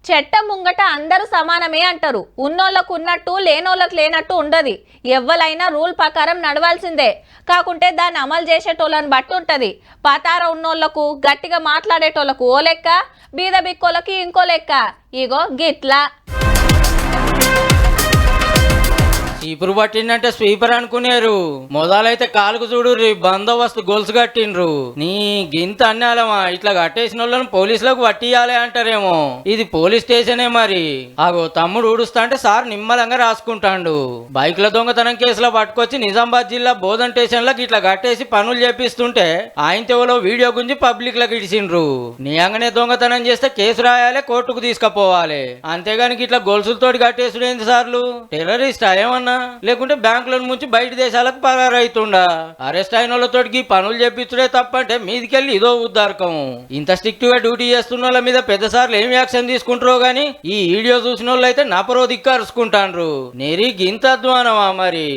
చట్టం ముంగట అందరూ సమానమే అంటారు. ఉన్నోళ్ళకు ఉన్నట్టు లేనోళ్ళకు లేనట్టు ఉండదు. ఎవ్వలైనా రూల్ ప్రకారం నడవాల్సిందే. కాకుంటే దాన్ని అమలు చేసేటోళ్ళని బట్టి ఉంటది. పతార ఉన్నోళ్లకు గట్టిగా మాట్లాడేటోళ్లకు ఓ లెక్క, బీద బిక్కోళ్ళకి ఇంకో లెక్క. ఇగో గిట్లా చీపురు పట్టిందంటే స్వీపర్ అనుకునేరు. మొదలైతే కాలుకు చూడు బందోబస్తు గొలుసు కట్టిండ్రు. నీ గింత అన్నాలమా ఇట్లా కట్టేసిన వాళ్ళని పోలీసులకు పట్టియాలి అంటారేమో. ఇది పోలీస్ స్టేషనే మరి. ఆగో తమ్ముడు ఊడుస్తా అంటే సార్ నిమ్మలంగా రాసుకుంటాండు. బైక్ల దొంగతనం కేసులో పట్టుకొచ్చి నిజామాబాద్ జిల్లా బోధన్ స్టేషన్ లకు ఇట్లా కట్టేసి పనులు చేపిస్తుంటే ఆయన తెవలో వీడియో గురించి పబ్లిక్ లకు ఇడిచిండ్రు. నిజంగానే దొంగతనం చేస్తే కేసు రాయాలి, కోర్టుకు తీసుకుపోవాలి. అంతేగాని ఇట్లా గొలుసులతోటి కట్టేసుడు ఏంది సార్లు? టెర్రరిస్ట్ ఏమన్నా లేకుంటే బ్యాంకుల నుంచి బయట దేశాలకు పరారైతుండా? అరెస్ట్ అయిన వాళ్ళతోటి పనులు చేపించుడే తప్పంటే మీదికెళ్ళి ఇదో ఉద్దారకం. ఇంత స్ట్రిక్ట్ గా డ్యూటీ చేస్తున్న వాళ్ళ మీద పెద్ద సార్లు ఏం యాక్షన్ తీసుకుంటారో గానీ ఈ వీడియో చూసిన వాళ్ళు అయితే నపరో దిక్కరుచుకుంటాండ్రు. నెరి గింత అధ్వానమా మరి.